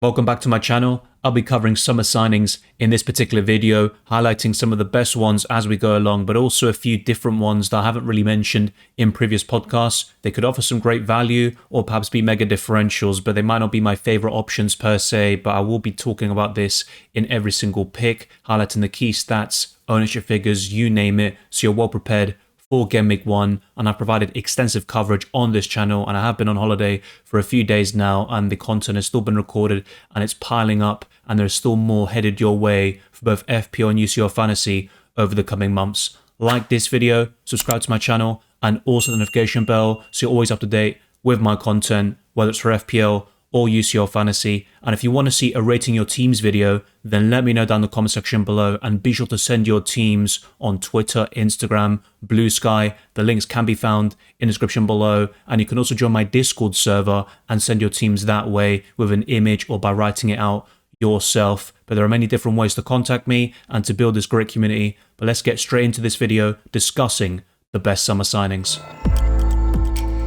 Welcome back to my channel. I'll be covering summer signings in this particular video, highlighting some of the best ones as we go along, but also a few different ones that I haven't really mentioned in previous podcasts. They could offer some great value or perhaps be mega differentials, but they might not be my favorite options per se, but I will be talking about this in every single pick, highlighting the key stats, ownership figures, you name it, so you're well prepared for Game Week 1, and I've provided extensive coverage on this channel, and I have been on holiday for a few days now, and the content has still been recorded and it's piling up, and there's still more headed your way for both FPL and UCL Fantasy over the coming months. Like this video, subscribe to my channel, and also the notification bell so you're always up to date with my content, whether it's for FPL or UCL Fantasy. And if you want to see a rating your teams video, then let me know down in the comment section below, and be sure to send your teams on Twitter, Instagram, Blue Sky. The links can be found in the description below, and you can also join my Discord server and send your teams that way with an image or by writing it out yourself. But there are many different ways to contact me and to build this great community. But let's get straight into this video discussing the best summer signings.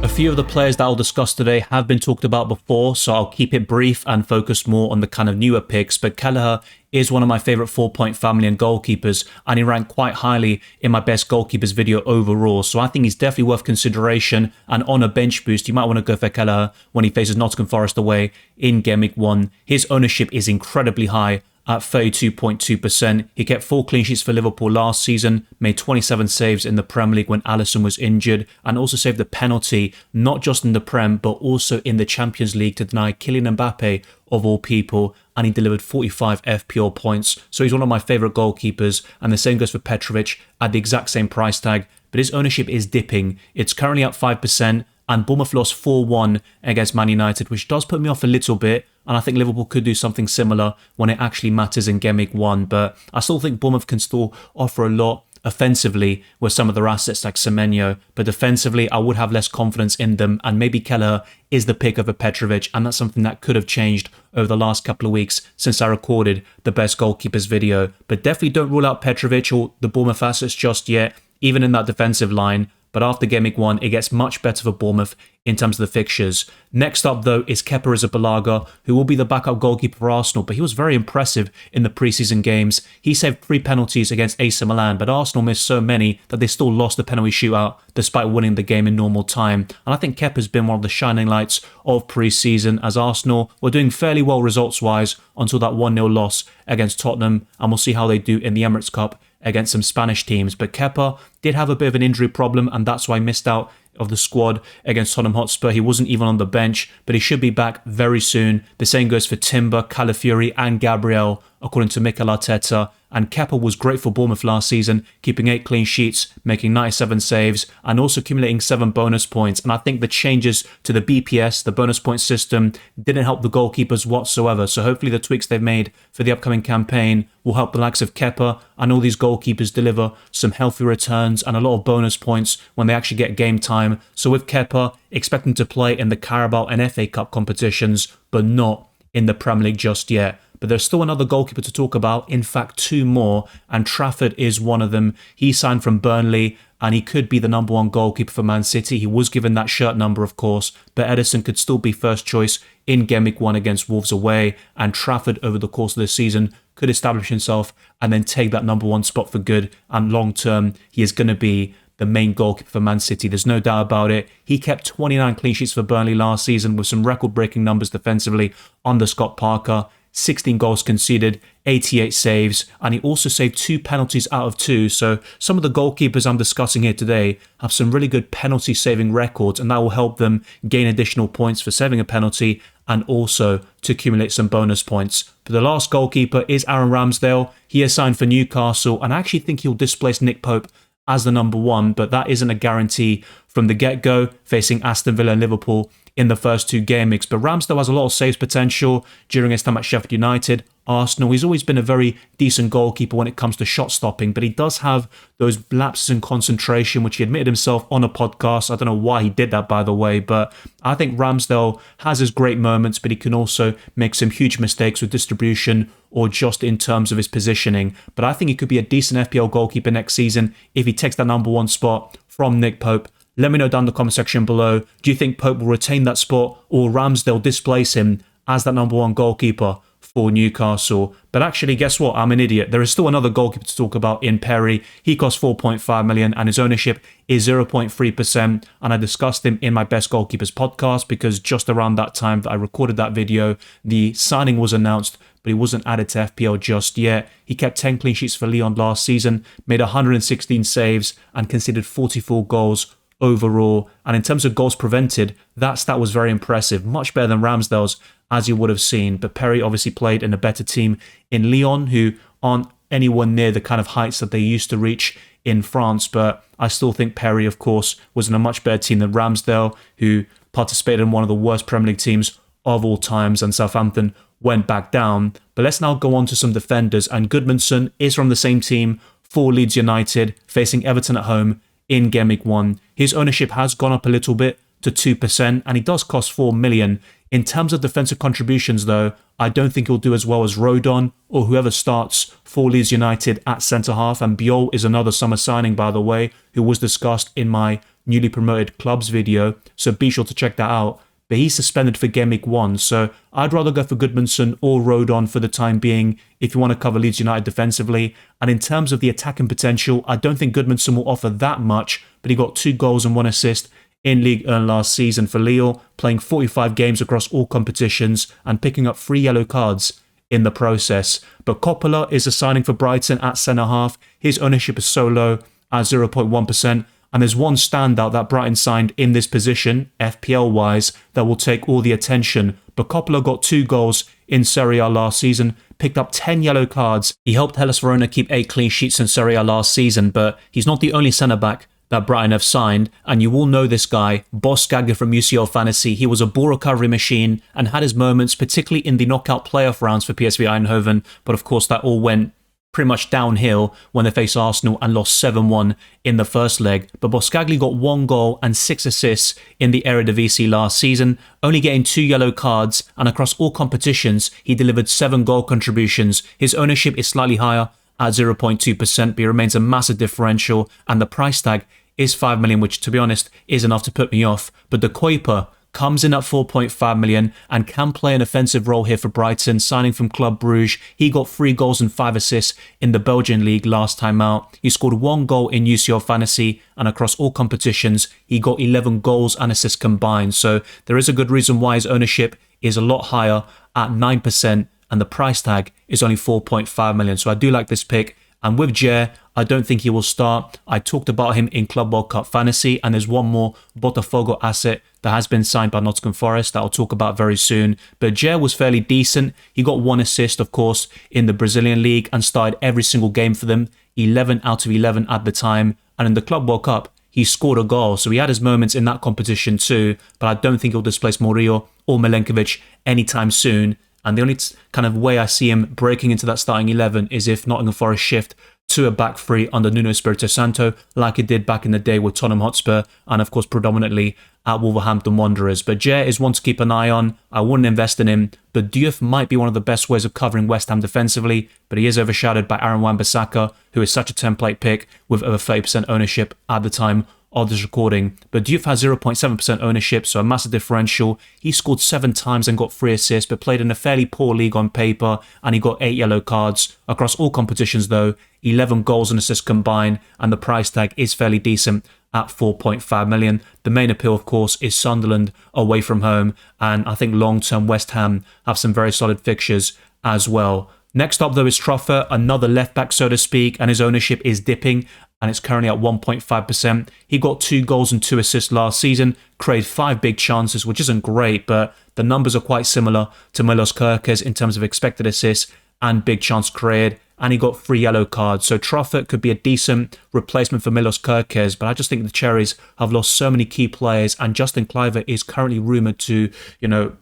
A few of the players that I'll discuss today have been talked about before, so I'll keep it brief and focus more on the kind of newer picks, but Kelleher is one of my favourite 4-point family and goalkeepers, and he ranked quite highly in my best goalkeepers video overall, so I think he's definitely worth consideration, and on a bench boost, you might want to go for Kelleher when he faces Nottingham Forest away in Game Week 1. His ownership is incredibly high at 32.2%. He kept 4 clean sheets for Liverpool last season, made 27 saves in the Premier League when Alisson was injured, and also saved a penalty, not just in the Prem, but also in the Champions League to deny Kylian Mbappe, of all people, and he delivered 45 FPL points. So he's one of my favourite goalkeepers, and the same goes for Petrovic at the exact same price tag, but his ownership is dipping. It's currently at 5%, and Bournemouth lost 4-1 against Man United, which does put me off a little bit, and I think Liverpool could do something similar when it actually matters in Game Week 1, but I still think Bournemouth can still offer a lot offensively with some of their assets like Semenyo, but defensively I would have less confidence in them, and maybe Kelleher is the pick over Petrovic, and that's something that could have changed over the last couple of weeks since I recorded the best goalkeepers video. But definitely don't rule out Petrovic or the Bournemouth assets just yet, even in that defensive line. But after Game Week 1, it gets much better for Bournemouth in terms of the fixtures. Next up, though, is Kepa Arrizabalaga, who will be the backup goalkeeper for Arsenal, but he was very impressive in the preseason games. He saved 3 penalties against AC Milan, but Arsenal missed so many that they still lost the penalty shootout despite winning the game in normal time. And I think Kepa's been one of the shining lights of preseason, as Arsenal were doing fairly well results-wise until that 1-0 loss against Tottenham, and we'll see how they do in the Emirates Cup against some Spanish teams. But Kepa did have a bit of an injury problem, and that's why he missed out of the squad against Tottenham Hotspur. He wasn't even on the bench, but he should be back very soon. The same goes for Timber, Calafiori and Gabriel, according to Mikel Arteta. And Kepa was great for Bournemouth last season, keeping 8 clean sheets, making 97 saves, and also accumulating 7 bonus points. And I think the changes to the BPS, the bonus point system, didn't help the goalkeepers whatsoever. So hopefully the tweaks they've made for the upcoming campaign will help the likes of Kepa and all these goalkeepers deliver some healthy returns and a lot of bonus points when they actually get game time. So with Kepa, expecting to play in the Carabao and FA Cup competitions, but not in the Premier League just yet. But there's still another goalkeeper to talk about, in fact 2 more, and Trafford is one of them. He signed from Burnley, and he could be the number 1 goalkeeper for Man City. He was given that shirt number, of course, but Ederson could still be first choice in Game Week 1 against Wolves away, and Trafford over the course of the season could establish himself and then take that number 1 spot for good, and long term he is going to be the main goalkeeper for Man City. There's no doubt about it. He kept 29 clean sheets for Burnley last season with some record-breaking numbers defensively under Scott Parker. 16 goals conceded, 88 saves, and he also saved 2 penalties out of 2. So some of the goalkeepers I'm discussing here today have some really good penalty saving records, and that will help them gain additional points for saving a penalty and also to accumulate some bonus points. But the last goalkeeper is Aaron Ramsdale. He has signed for Newcastle, and I actually think he'll displace Nick Pope as the number 1, but that isn't a guarantee from the get-go, facing Aston Villa and Liverpool in the first 2 game weeks. But Ramsdale has a lot of saves potential during his time at Sheffield United, Arsenal. He's always been a very decent goalkeeper when it comes to shot stopping, but he does have those lapses in concentration, which he admitted himself on a podcast. I don't know why he did that, by the way, but I think Ramsdale has his great moments, but he can also make some huge mistakes with distribution or just in terms of his positioning. But I think he could be a decent FPL goalkeeper next season if he takes that number 1 spot from Nick Pope. Let me know down in the comment section below. Do you think Pope will retain that spot, or Ramsdale displace him as that number one goalkeeper for Newcastle. But actually, guess what? I'm an idiot. There is still another goalkeeper to talk about in Perry. He costs 4.5 million and his ownership is 0.3%. And I discussed him in my Best Goalkeepers podcast because just around that time that I recorded that video, the signing was announced, but he wasn't added to FPL just yet. He kept 10 clean sheets for Lyon last season, made 116 saves and conceded 44 goals overall. And in terms of goals prevented, that stat was very impressive, much better than Ramsdale's, as you would have seen. But Perry obviously played in a better team in Lyon, who aren't anywhere near the kind of heights that they used to reach in France. But I still think Perry, of course, was in a much better team than Ramsdale, who participated in one of the worst Premier League teams of all times, and Southampton went back down. But let's now go on to some defenders. And Goodmanson is from the same team for Leeds United, facing Everton at home in Game Week 1. His ownership has gone up a little bit to 2%, and he does cost 4 million. In terms of defensive contributions, though, I don't think he'll do as well as Rodon or whoever starts for Leeds United at centre-half. And Biol is another summer signing, by the way, who was discussed in my newly promoted clubs video, so be sure to check that out. But he's suspended for Game Week 1, so I'd rather go for Goodmanson or Rodon for the time being if you want to cover Leeds United defensively. And in terms of the attacking potential, I don't think Goodmanson will offer that much, but he got 2 goals and 1 assist in Ligue 1 last season for Lille, playing 45 games across all competitions and picking up 3 yellow cards in the process. But Coppola is a signing for Brighton at centre-half. His ownership is so low at 0.1%. And there's one standout that Brighton signed in this position, FPL-wise, that will take all the attention. But Coppola got 2 goals in Serie A last season, picked up 10 yellow cards. He helped Hellas Verona keep 8 clean sheets in Serie A last season, but he's not the only centre-back that Brighton have signed, and you all know this guy, Boss Gagger from UCL Fantasy. He was a ball recovery machine and had his moments, particularly in the knockout playoff rounds for PSV Eindhoven, but of course that all went pretty much downhill when they faced Arsenal and lost 7-1 in the first leg. But Boskagli got 1 goal and 6 assists in the Eredivisie last season, only getting 2 yellow cards, and across all competitions he delivered 7 goal contributions. His ownership is slightly higher at 0.2%, but he remains a massive differential, and the price tag is 5 million, which to be honest is enough to put me off. But the Kuiper comes in at 4.5 million and can play an offensive role here for Brighton, signing from Club Brugge. He got 3 goals and 5 assists in the Belgian league last time out. He scored 1 goal in UCL Fantasy, and across all competitions he got 11 goals and assists combined. So there is a good reason why his ownership is a lot higher at 9%, and the price tag is only 4.5 million. So I do like this pick. And with Jer, I don't think he will start. I talked about him in Club World Cup Fantasy, and there's one more Botafogo asset that has been signed by Nottingham Forest that I'll talk about very soon. But Jer was fairly decent. He got 1 assist, of course, in the Brazilian league and started every single game for them, 11 out of 11 at the time. And in the Club World Cup, he scored a goal. So he had his moments in that competition too, but I don't think he'll displace Murillo or Milenkovic anytime soon. And the only kind of way I see him breaking into that starting 11 is if Nottingham Forest shift to a back 3 under Nuno Espirito Santo, like it did back in the day with Tottenham Hotspur, and of course predominantly at Wolverhampton Wanderers. But Jer is one to keep an eye on. I wouldn't invest in him, but Diouf might be one of the best ways of covering West Ham defensively, but he is overshadowed by Aaron Wan-Bissaka, who is such a template pick with over 30% ownership at the time of this recording. But Diouf has 0.7% ownership, so a massive differential. He scored 7 times and got 3 assists, but played in a fairly poor league on paper, and he got 8 yellow cards. Across all competitions though, 11 goals and assists combined, and the price tag is fairly decent at 4.5 million. The main appeal, of course, is Sunderland away from home, and I think long-term West Ham have some very solid fixtures as well. Next up though is Truffert, another left back so to speak, and his ownership is dipping, and it's currently at 1.5%. He got 2 goals and 2 assists last season, created 5 big chances, which isn't great, but the numbers are quite similar to Milos Kerkez in terms of expected assists and big chance created, and he got 3 yellow cards. So Truffert could be a decent replacement for Milos Kerkez, but I just think the Cherries have lost so many key players, and Justin Kluivert is currently rumoured to,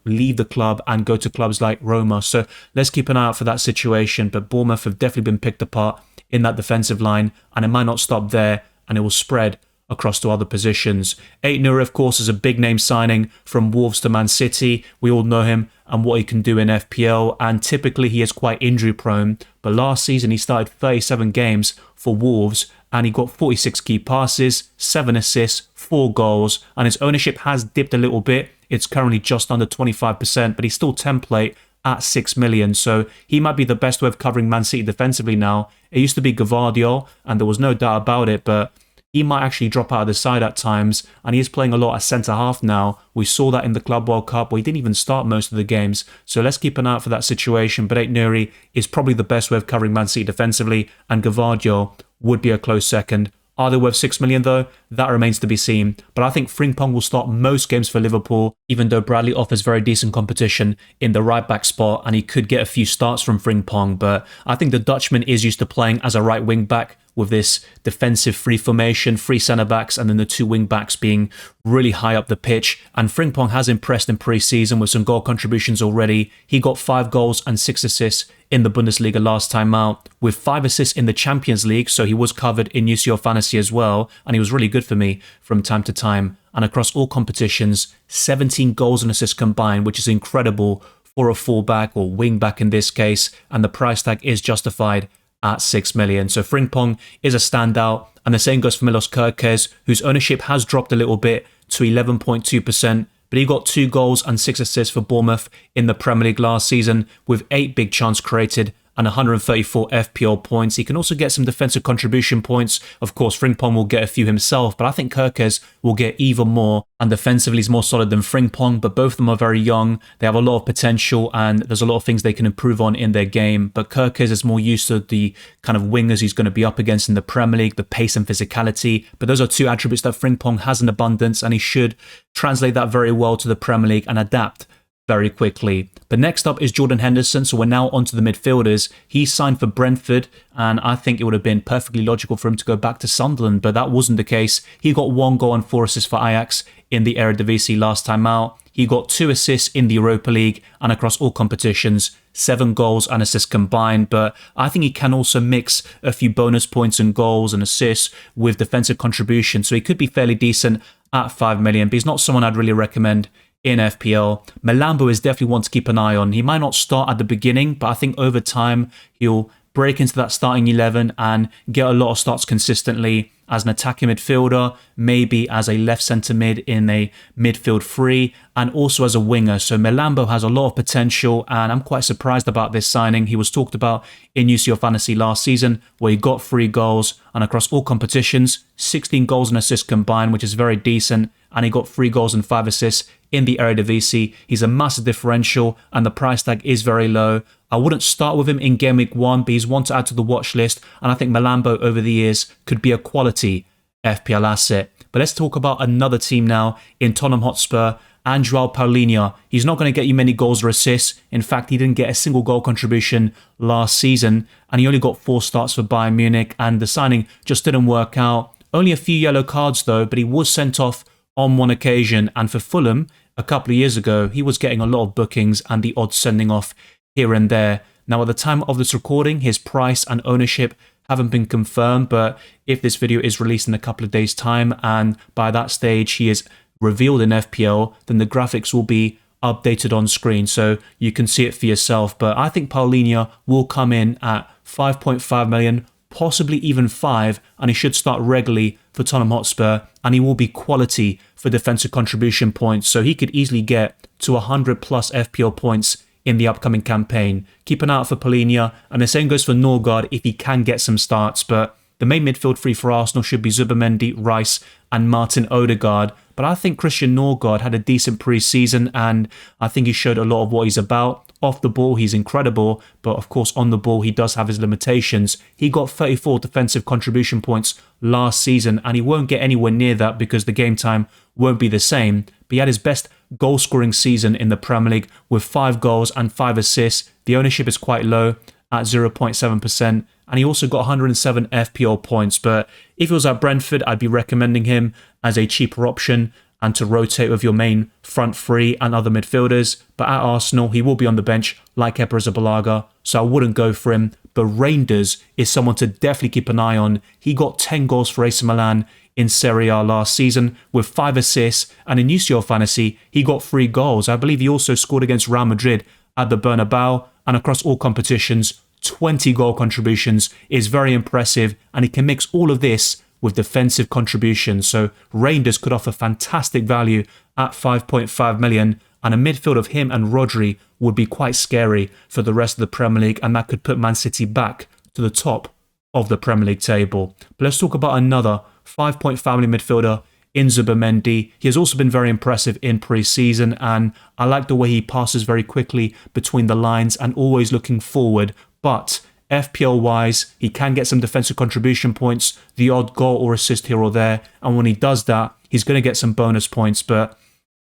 leave the club and go to clubs like Roma. So let's keep an eye out for that situation, but Bournemouth have definitely been picked apart in that defensive line, and it might not stop there, and it will spread across to other positions. Aït-Nouri, of course, is a big name signing from Wolves to Man City. We all know him and what he can do in FPL, and typically he is quite injury prone, but last season he started 37 games for Wolves and he got 46 key passes, 7 assists, 4 goals, and his ownership has dipped a little bit. It's currently just under 25%, but he's still template at 6 million. So he might be the best way of covering Man City defensively now. It used to be Gvardiol, and there was no doubt about it, but he might actually drop out of the side at times, and he is playing a lot at centre-half now. We saw that in the Club World Cup, where he didn't even start most of the games. So let's keep an eye out for that situation. But Aït-Nouri is probably the best way of covering Man City defensively, and Gvardiol would be a close second. Are they worth 6 million though? That remains to be seen. But I think Frimpong will start most games for Liverpool, even though Bradley offers very decent competition in the right back spot, and he could get a few starts from Frimpong. But I think the Dutchman is used to playing as a right wing back with this defensive free formation, 3 centre-backs, and then the 2 wing-backs being really high up the pitch. And Frimpong has impressed in pre-season with some goal contributions already. He got 5 goals and 6 assists in the Bundesliga last time out, with 5 assists in the Champions League, so he was covered in UCL Fantasy as well, and he was really good for me from time to time. And across all competitions, 17 goals and assists combined, which is incredible for a full-back or wing-back in this case, and the price tag is justified at 6 million. So Frimpong is a standout, and the same goes for Milos Kerkez, whose ownership has dropped a little bit to 11.2%, but he got 2 goals and 6 assists for Bournemouth in the Premier League last season, with 8 big chance created and 134 FPL points. He can also get some defensive contribution points. Of course, Frimpong will get a few himself, but I think Kerkez will get even more, and defensively is more solid than Frimpong, but both of them are very young. They have a lot of potential, and there's a lot of things they can improve on in their game. But Kerkez is more used to the kind of wingers he's going to be up against in the Premier League, the pace and physicality. But those are 2 attributes that Frimpong has in abundance, and he should translate that very well to the Premier League and adapt very quickly. But next up is Jordan Henderson, so we're now onto the midfielders. He signed for Brentford, and I think it would have been perfectly logical for him to go back to Sunderland, but that wasn't the case. He got 1 goal and 4 assists for Ajax in the Eredivisie last time out. He got 2 assists in the Europa League, and across all competitions, 7 goals and assists combined. But I think he can also mix a few bonus points and goals and assists with defensive contribution, so he could be fairly decent at 5 million, but he's not someone I'd really recommend in FPL. Melambo is definitely one to keep an eye on. He might not start at the beginning, but I think over time he'll break into that starting 11 and get a lot of starts consistently as an attacking midfielder, maybe as a left centre mid in a midfield 3, and also as a winger. So Melambo has a lot of potential, and I'm quite surprised about this signing. He was talked about in UCL Fantasy last season, where he got 3 goals, and across all competitions, 16 goals and assists combined, which is very decent, and he got 3 goals and 5 assists in the Eredivisie. He's a massive differential, and the price tag is very low. I wouldn't start with him in Game Week 1, but he's one to add to the watch list, and I think Melambo over the years could be a quality FPL asset. But let's talk about another team now in Tottenham Hotspur, and João Paulinho. He's not going to get you many goals or assists. In fact, he didn't get a single goal contribution last season, and he only got 4 starts for Bayern Munich, and the signing just didn't work out. Only a few yellow cards though, but he was sent off on one occasion, and for Fulham a couple of years ago, he was getting a lot of bookings and the odd sending off here and there. Now, at the time of this recording, his price and ownership haven't been confirmed, but if this video is released in a couple of days' time, and by that stage he is revealed in FPL, then the graphics will be updated on screen, so you can see it for yourself. But I think Paulinho will come in at 5.5 million, possibly even 5, and he should start regularly for Tottenham Hotspur, and he will be quality for defensive contribution points, so he could easily get to 100 plus FPL points in the upcoming campaign. Keep an eye out for Paulinho, and the same goes for Norgard if he can get some starts. But the main midfield 3 for Arsenal should be Zubimendi, Rice and Martin Odegaard. But I think Christian Norgard had a decent pre-season, and I think he showed a lot of what he's about. Off the ball, he's incredible, but of course on the ball, he does have his limitations. He got 34 defensive contribution points last season, and he won't get anywhere near that because the game time won't be the same. But he had his best goal-scoring season in the Premier League with 5 goals and 5 assists. The ownership is quite low at 0.7%, and he also got 107 FPL points. But if it was at Brentford, I'd be recommending him as a cheaper option and to rotate with your main front 3 and other midfielders. But at Arsenal, he will be on the bench like Kepa Arrizabalaga, so I wouldn't go for him. But Reinders is someone to definitely keep an eye on. He got 10 goals for AC Milan in Serie A last season with 5 assists, and in UCL Fantasy, he got 3 goals. I believe he also scored against Real Madrid at the Bernabeu, and across all competitions, 20 goal contributions is very impressive, and he can mix all of this with defensive contributions. So Rangers could offer fantastic value at 5.5 million, and a midfield of him and Rodri would be quite scary for the rest of the Premier League, and that could put Man City back to the top of the Premier League table. But let's talk about another 5-point family midfielder in Zubimendi. He has also been very impressive in pre-season, and I like the way he passes very quickly between the lines and always looking forward. But FPL-wise, he can get some defensive contribution points, the odd goal or assist here or there, and when he does that, he's going to get some bonus points. But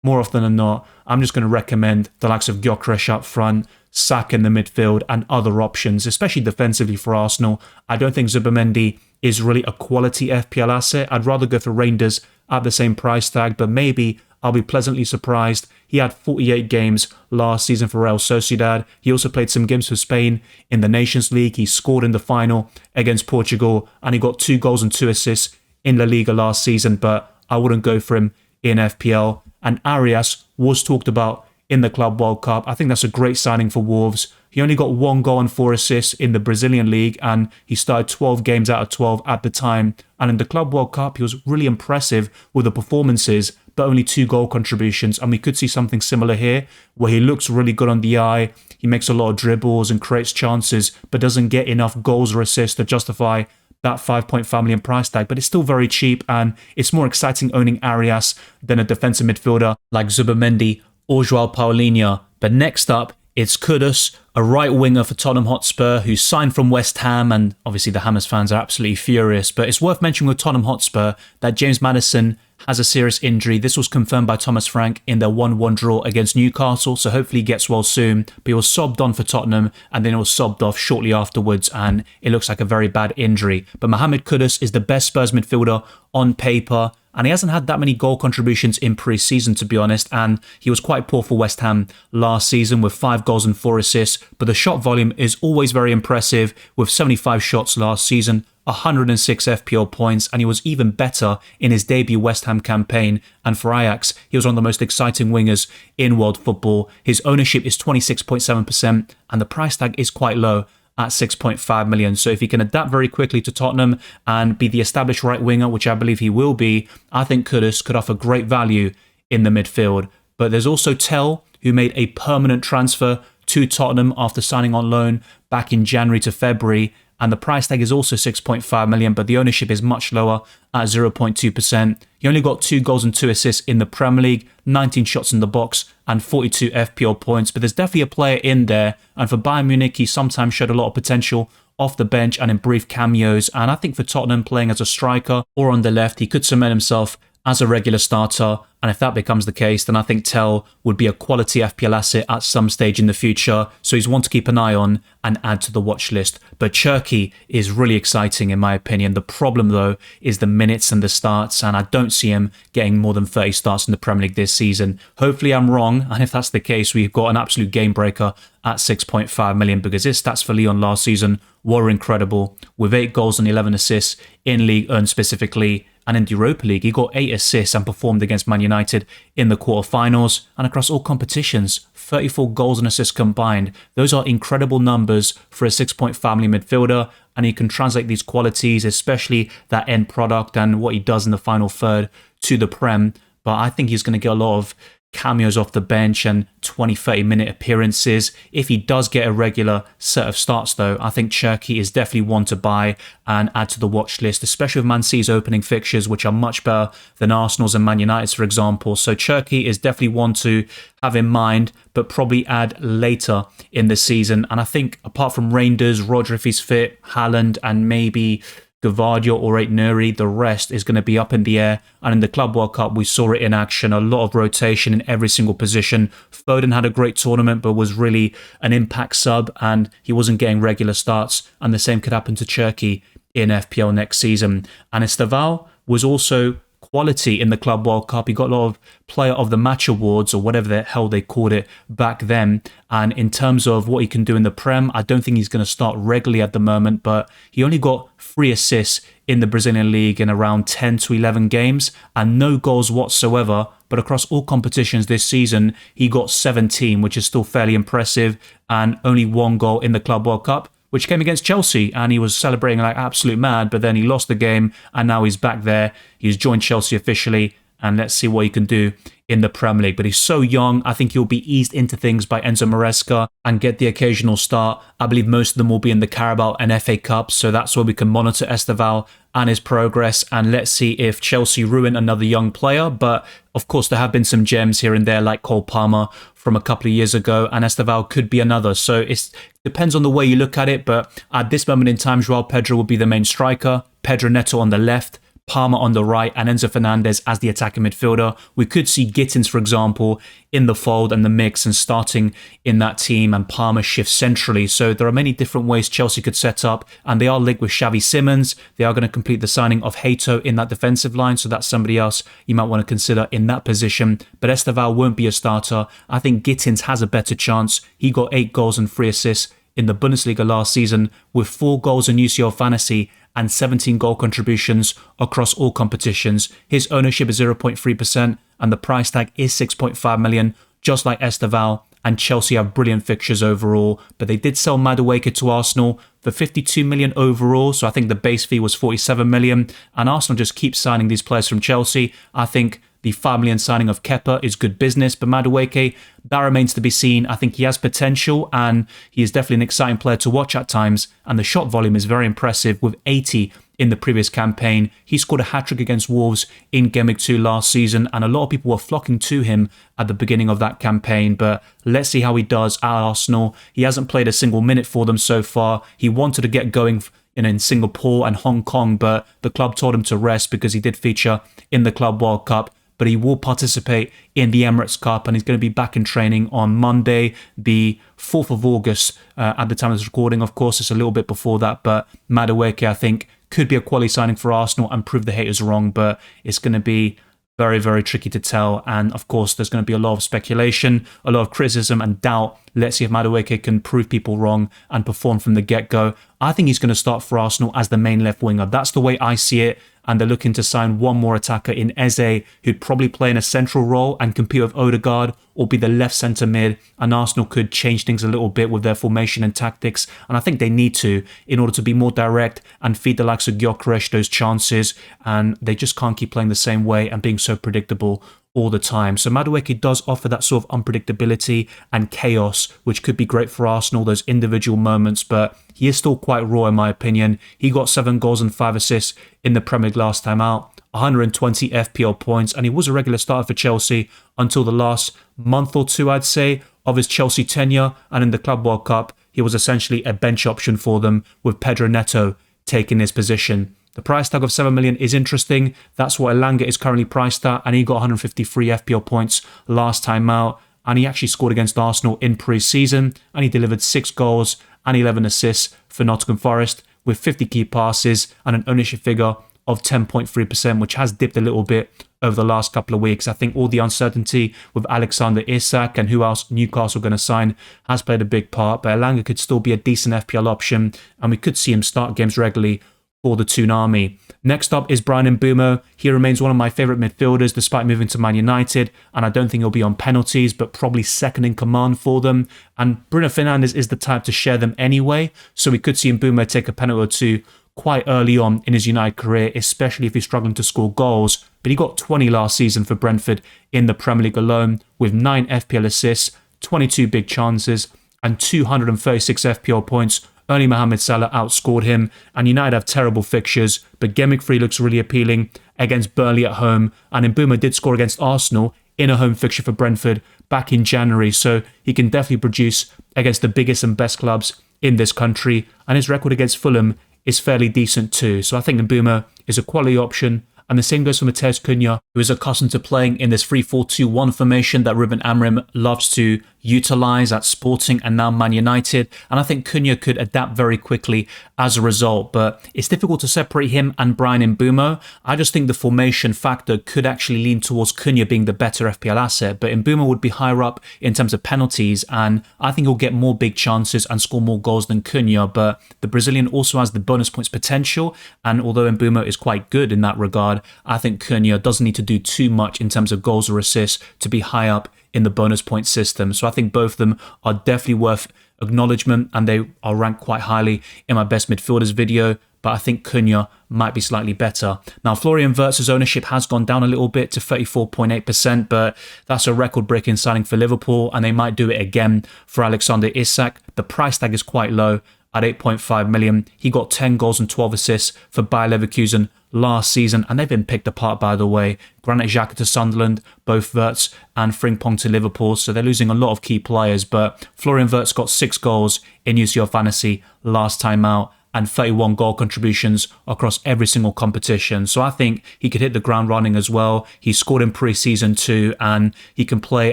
more often than not, I'm just going to recommend the likes of Gyökeres up front, Saka in the midfield, and other options, especially defensively for Arsenal. I don't think Zubimendi is really a quality FPL asset. I'd rather go for Rangers at the same price tag, but maybe I'll be pleasantly surprised. He had 48 games last season for Real Sociedad. He also played some games for Spain in the Nations League. He scored in the final against Portugal, and he got 2 goals and 2 assists in La Liga last season, but I wouldn't go for him in FPL. And Arias was talked about in the Club World Cup. I think that's a great signing for Wolves. He only got 1 goal and 4 assists in the Brazilian league, and he started 12 games out of 12 at the time. And in the Club World Cup, he was really impressive with the performances, but only 2 goal contributions. And we could see something similar here, where he looks really good on the eye. He makes a lot of dribbles and creates chances, but doesn't get enough goals or assists to justify that 5-point family and price tag. But it's still very cheap, and it's more exciting owning Arias than a defensive midfielder like Zubimendi or Joao Paulinho. But next up, it's Kudus, a right winger for Tottenham Hotspur who signed from West Ham, and obviously the Hammers fans are absolutely furious. But it's worth mentioning with Tottenham Hotspur that James Maddison has a serious injury. This was confirmed by Thomas Frank in their 1-1 draw against Newcastle, so hopefully he gets well soon. But he was sobbed on for Tottenham, and then it was sobbed off shortly afterwards, and it looks like a very bad injury. But Mohamed Kudus is the best Spurs midfielder on paper, and he hasn't had that many goal contributions in pre-season, to be honest, and he was quite poor for West Ham last season with 5 goals and 4 assists, but the shot volume is always very impressive with 75 shots last season, 106 FPL points, and he was even better in his debut West Ham campaign. And for Ajax, he was one of the most exciting wingers in world football. His ownership is 26.7%, and the price tag is quite low at 6.5 million. So if he can adapt very quickly to Tottenham and be the established right winger, which I believe he will be, I think Kudus could offer great value in the midfield. But there's also Tell, who made a permanent transfer to Tottenham after signing on loan back in January to February, and the price tag is also 6.5 million, but the ownership is much lower at 0.2%. He only got 2 goals and 2 assists in the Premier League, 19 shots in the box, and 42 FPL points. But there's definitely a player in there, and for Bayern Munich, he sometimes showed a lot of potential off the bench and in brief cameos. And I think for Tottenham, playing as a striker or on the left, he could cement himself as a regular starter, and if that becomes the case, then I think Tell would be a quality FPL asset at some stage in the future, so he's one to keep an eye on and add to the watch list. But Cherki is really exciting in my opinion. The problem though is the minutes and the starts, and I don't see him getting more than 30 starts in the Premier League this season. Hopefully I'm wrong, and if that's the case, we've got an absolute game breaker at 6.5 million, because his stats for Lyon last season were incredible, with 8 goals and 11 assists in Ligue 1 specifically. And in the Europa League, he got 8 assists and performed against Man United in the quarterfinals. And across all competitions, 34 goals and assists combined. Those are incredible numbers for a 6-point family midfielder. And he can translate these qualities, especially that end product and what he does in the final third, to the Prem. But I think he's going to get a lot of cameos off the bench and 20-30 minute appearances. If he does get a regular set of starts though, I think Cherki is definitely one to buy and add to the watch list, especially with Man City's opening fixtures, which are much better than Arsenal's and Man United's, for example. So Cherki is definitely one to have in mind, but probably add later in the season. And I think apart from Reinders, Rodri if he's fit, Haaland, and maybe Gvardiol or Aït-Nouri, the rest is going to be up in the air. And in the Club World Cup, we saw it in action, a lot of rotation in every single position. Foden had a great tournament, but was really an impact sub, and he wasn't getting regular starts. And the same could happen to Cherki in FPL next season. And Esteval was also quality in the Club World Cup. He got a lot of Player of the Match awards, or whatever the hell they called it back then. And in terms of what he can do in the Prem, I don't think he's going to start regularly at the moment, but he only got 3 assists in the Brazilian league in around 10 to 11 games and no goals whatsoever. But across all competitions this season, he got 17, which is still fairly impressive, and only 1 goal in the Club World Cup. which came against Chelsea, and he was celebrating like absolute mad, but then he lost the game, and now he's back there. He's joined Chelsea officially, and let's see what he can do in the Premier League. But he's so young, I think he'll be eased into things by Enzo Maresca and get the occasional start. I believe most of them will be in the Carabao and FA Cups, so that's where we can monitor Esteval and his progress, and let's see if Chelsea ruin another young player. But of course, there have been some gems here and there, like Cole Palmer from a couple of years ago, and Esteval could be another. So it depends on the way you look at it, but at this moment in time, Joao Pedro will be the main striker, Pedro Neto on the left, Palmer on the right, and Enzo Fernandez as the attacking midfielder. We could see Gittins, for example, in the fold and the mix and starting in that team, and Palmer shifts centrally. So there are many different ways Chelsea could set up, and they are linked with Xavi Simons. They are going to complete the signing of Hato in that defensive line, so that's somebody else you might want to consider in that position. But Esteval won't be a starter. I think Gittins has a better chance. He got 8 goals and 3 assists in the Bundesliga last season, with 4 goals in UCL Fantasy and 17 goal contributions across all competitions. His ownership is 0.3% and the price tag is 6.5 million, just like Esteval. And Chelsea have brilliant fixtures overall, but they did sell Madueke to Arsenal for 52 million overall, so I think the base fee was 47 million, and Arsenal just keep signing these players from Chelsea. I think the 5 million signing of Kepa is good business, but Madueke, that remains to be seen. I think he has potential, and he is definitely an exciting player to watch at times, and the shot volume is very impressive with 80 in the previous campaign. He scored a hat-trick against Wolves in Game Week 2 last season, and a lot of people were flocking to him at the beginning of that campaign, but let's see how he does at Arsenal. He hasn't played a single minute for them so far. He wanted to get going in Singapore and Hong Kong, but the club told him to rest because he did feature in the Club World Cup. But he will participate in the Emirates Cup, and he's going to be back in training on Monday, the 4th of August. At the time of this recording, of course, it's a little bit before that, but Madueke, I think, could be a quality signing for Arsenal and prove the haters wrong, but it's going to be very, very tricky to tell. And of course, there's going to be a lot of speculation, a lot of criticism and doubt. Let's see if Madueke can prove people wrong and perform from the get-go. I think he's going to start for Arsenal as the main left winger. That's the way I see it. And they're looking to sign one more attacker in Eze, who'd probably play in a central role and compete with Odegaard, or be the left centre mid. And Arsenal could change things a little bit with their formation and tactics. And I think they need to, in order to be more direct and feed the likes of Gyökeres those chances. And they just can't keep playing the same way and being so predictable all the time. So Madueke does offer that sort of unpredictability and chaos, which could be great for Arsenal, those individual moments, but he is still quite raw in my opinion. He got 7 goals and 5 assists in the Premier League last time out, 120 FPL points, and he was a regular starter for Chelsea until the last month or two, I'd say, of his Chelsea tenure, and in the Club World Cup, he was essentially a bench option for them, with Pedro Neto taking his position. The price tag of 7 million is interesting. That's what Elanga is currently priced at, and he got 153 FPL points last time out, and he actually scored against Arsenal in pre-season, and he delivered 6 goals and 11 assists for Nottingham Forest with 50 key passes and an ownership figure of 10.3%, which has dipped a little bit over the last couple of weeks. I think all the uncertainty with Alexander Isak and who else Newcastle are going to sign has played a big part, but Elanga could still be a decent FPL option, and we could see him start games regularly for the Toonami. Next up is Bryan Mbeumo. He remains one of my favourite midfielders despite moving to Man United, and I don't think he'll be on penalties, but probably second in command for them. And Bruno Fernandes is the type to share them anyway, so we could see Mbeumo take a penalty or two quite early on in his United career, especially if he's struggling to score goals. But he got 20 last season for Brentford in the Premier League alone, with 9 FPL assists, 22 big chances, and 236 FPL points. Only Mohamed Salah outscored him, and United have terrible fixtures, but Game Week 3 looks really appealing against Burnley at home, and Mbeumo did score against Arsenal in a home fixture for Brentford back in January, so he can definitely produce against the biggest and best clubs in this country, and his record against Fulham is fairly decent too. So I think Mbeumo is a quality option, and the same goes for Matheus Cunha, who is accustomed to playing in this 3-4-2-1 formation that Ruben Amorim loves to utilise at Sporting and now Man United, and I think Cunha could adapt very quickly as a result, but it's difficult to separate him and Bryan Mbeumo. I just think the formation factor could actually lean towards Cunha being the better FPL asset, but Mbeumo would be higher up in terms of penalties, and I think he'll get more big chances and score more goals than Cunha, but the Brazilian also has the bonus points potential, and although Mbeumo is quite good in that regard, I think Cunha doesn't need to do too much in terms of goals or assists to be high up in the bonus point system. So I think both of them are definitely worth acknowledgement, and they are ranked quite highly in my best midfielders video, but I think Cunha might be slightly better. Now, Florian Wirtz's ownership has gone down a little bit to 34.8%, but that's a record-breaking signing for Liverpool, and they might do it again for Alexander Isak. The price tag is quite low at 8.5 million. He got 10 goals and 12 assists for Bayer Leverkusen last season, and they've been picked apart, by the way. Granit Xhaka to Sunderland, both Wirtz and Frimpong to Liverpool, so they're losing a lot of key players, but Florian Wirtz got 6 goals in UCL Fantasy last time out, and 31 goal contributions across every single competition. So I think he could hit the ground running as well. He scored in pre-season too, and he can play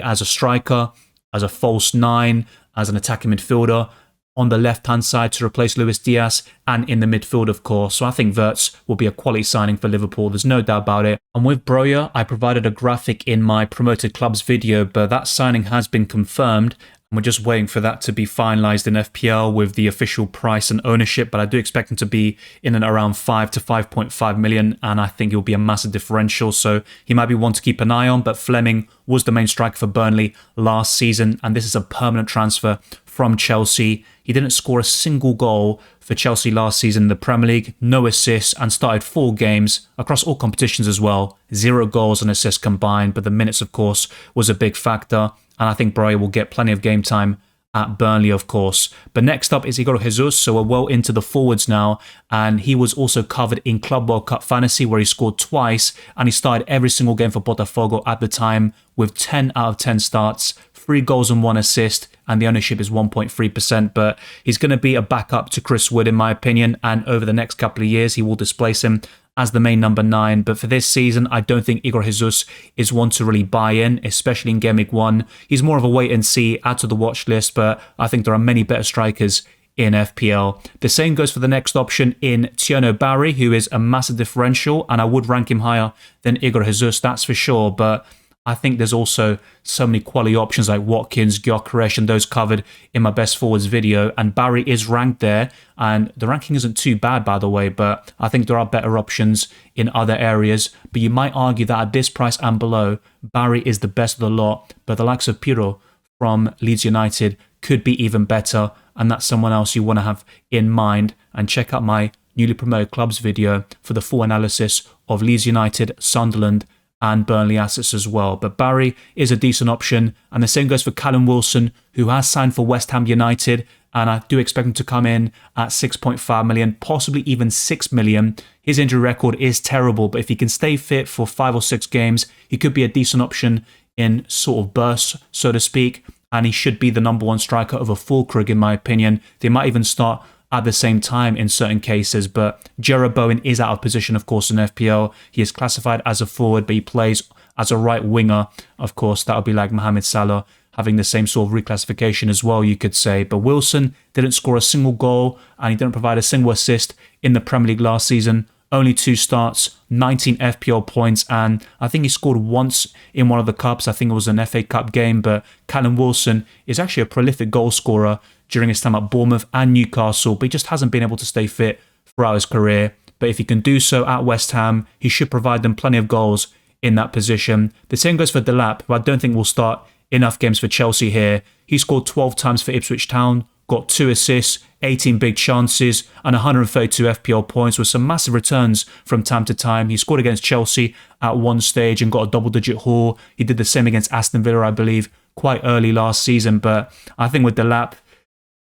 as a striker, as a false 9, as an attacking midfielder, on the left-hand side to replace Luis Diaz, and in the midfield, of course. So I think Wirtz will be a quality signing for Liverpool. There's no doubt about it. And with Broja, I provided a graphic in my promoted clubs video, but that signing has been confirmed. And we're just waiting for that to be finalised in FPL with the official price and ownership, but I do expect him to be in and around 5 to 5.5 million, and I think he'll be a massive differential, so he might be one to keep an eye on. But Fleming was the main striker for Burnley last season, and this is a permanent transfer from Chelsea. He didn't score a single goal for Chelsea last season in the Premier League, no assists, and started 4 games across all competitions as well. 0 goals and assists combined, but the minutes, of course, was a big factor. And I think Broja will get plenty of game time at Burnley, of course. But next up is Igor Jesus, so we're well into the forwards now. And he was also covered in Club World Cup Fantasy, where he scored twice. And he started every single game for Botafogo at the time with 10 out of 10 starts, 3 goals and 1 assist. And the ownership is 1.3%. But he's going to be a backup to Chris Wood, in my opinion. And over the next couple of years, he will displace him as the main number 9, but for this season, I don't think Igor Jesus is one to really buy in, especially in Game Week 1. He's more of a wait and see, add to the watch list, but I think there are many better strikers in FPL. The same goes for the next option in Tierno Barry, who is a massive differential, and I would rank him higher than Igor Jesus, that's for sure, but I think there's also so many quality options like Watkins, Gyökeres, and those covered in my best forwards video. And Barry is ranked there, and the ranking isn't too bad, by the way, but I think there are better options in other areas. But you might argue that at this price and below, Barry is the best of the lot, but the likes of Pirlo from Leeds United could be even better, and that's someone else you want to have in mind. And check out my newly promoted clubs video for the full analysis of Leeds United, Sunderland, and Burnley assets as well. But Barry is a decent option, and the same goes for Callum Wilson, who has signed for West Ham United, and I do expect him to come in at 6.5 million, possibly even 6 million. His injury record is terrible, but if he can stay fit for 5 or 6 games, he could be a decent option in sort of bursts, so to speak, and he should be the number 1 striker over Fulkrug, in my opinion. They might even start at the same time in certain cases, but Jarrod Bowen is out of position, of course, in FPL. He is classified as a forward, but he plays as a right winger. Of course, that would be like Mohamed Salah, having the same sort of reclassification as well, you could say. But Wilson didn't score a single goal, and he didn't provide a single assist in the Premier League last season. Only 2 starts, 19 FPL points, and I think he scored once in one of the cups. I think it was an FA Cup game, but Callum Wilson is actually a prolific goal scorer during his time at Bournemouth and Newcastle, but he just hasn't been able to stay fit throughout his career. But if he can do so at West Ham, he should provide them plenty of goals in that position. The same goes for Delap, who I don't think will start enough games for Chelsea here. He scored 12 times for Ipswich Town, got 2 assists, 18 big chances, and 132 FPL points with some massive returns from time to time. He scored against Chelsea at one stage and got a double-digit haul. He did the same against Aston Villa, I believe, quite early last season. But I think with Delap,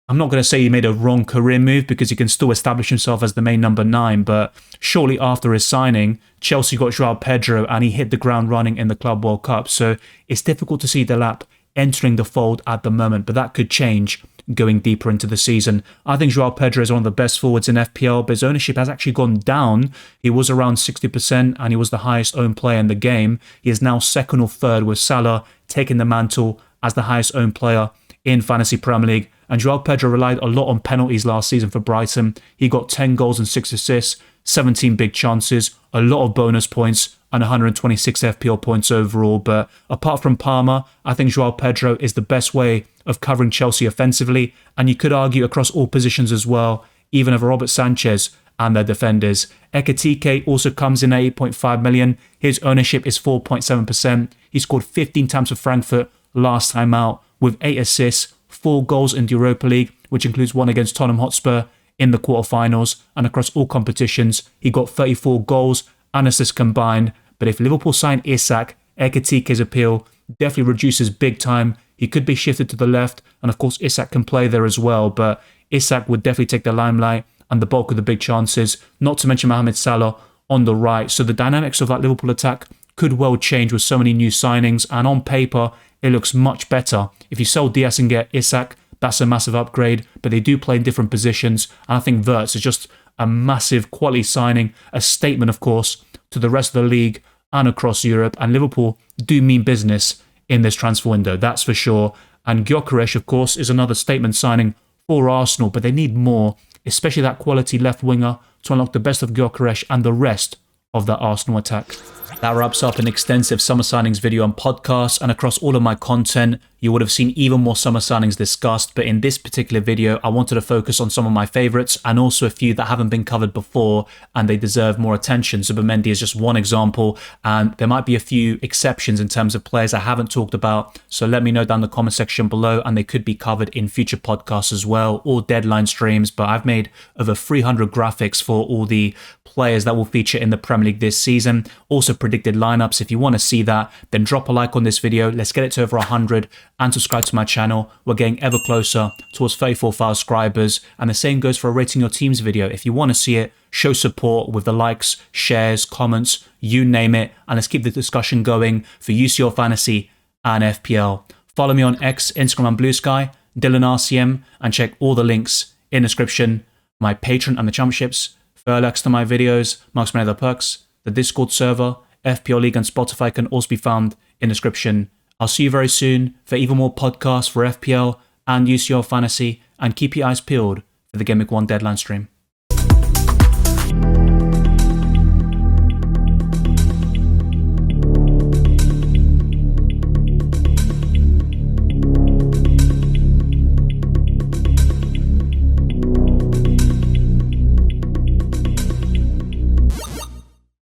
I'm not going to say he made a wrong career move because he can still establish himself as the main number 9, but shortly after his signing, Chelsea got Joao Pedro and he hit the ground running in the Club World Cup. So it's difficult to see Delap entering the fold at the moment, but that could change going deeper into the season. I think Joao Pedro is one of the best forwards in FPL, but his ownership has actually gone down. He was around 60% and he was the highest owned player in the game. He is now 2nd or 3rd, with Salah taking the mantle as the highest owned player in Fantasy Premier League. And Joao Pedro relied a lot on penalties last season for Brighton. He got 10 goals and 6 assists, 17 big chances, a lot of bonus points, and 126 FPL points overall. But apart from Palmer, I think Joao Pedro is the best way of covering Chelsea offensively, and you could argue across all positions as well, even over Robert Sanchez and their defenders. Ekitike also comes in at 8.5 million. His ownership is 4.7%. He scored 15 times for Frankfurt last time out with 8 assists, 4 goals in the Europa League, which includes one against Tottenham Hotspur in the quarterfinals, and across all competitions, he got 34 goals and assists combined. But if Liverpool sign Isak, Ekitike's appeal definitely reduces big time. He could be shifted to the left, and of course Isak can play there as well, but Isak would definitely take the limelight and the bulk of the big chances, not to mention Mohamed Salah on the right. So the dynamics of that Liverpool attack could well change with so many new signings, and on paper, it looks much better. If you sell Diaz and get Isak, that's a massive upgrade, but they do play in different positions, and I think Wirtz is just a massive quality signing, a statement, of course, to the rest of the league and across Europe, and Liverpool do mean business in this transfer window, that's for sure. And Gyökeres, of course, is another statement signing for Arsenal, but they need more, especially that quality left winger to unlock the best of Gyökeres and the rest of that Arsenal attack. That wraps up an extensive summer signings video on podcasts, and across all of my content, you would have seen even more summer signings discussed, but in this particular video, I wanted to focus on some of my favourites and also a few that haven't been covered before and they deserve more attention. Zubimendi is just one example, and there might be a few exceptions in terms of players I haven't talked about, so let me know down in the comment section below, and they could be covered in future podcasts as well, or deadline streams. But I've made over 300 graphics for all the players that will feature in the Premier League this season, also predicted lineups. If you want to see that, then drop a like on this video. Let's get it to over 100 and subscribe to my channel. We're getting ever closer towards 34,000 subscribers, and the same goes for a rating your teams video. If you want to see it, show support with the likes, shares, comments, you name it, and let's keep the discussion going for UCL Fantasy and FPL. Follow me on X, Instagram and Blue Sky, Dylan RCM, and check all the links in the description. My Patreon and the Championships, further access to my videos, marks many other perks, the Discord server, FPL League and Spotify can also be found in the description. I'll see you very soon for even more podcasts for FPL and UCL Fantasy, and keep your eyes peeled for the Game Week 1 deadline stream.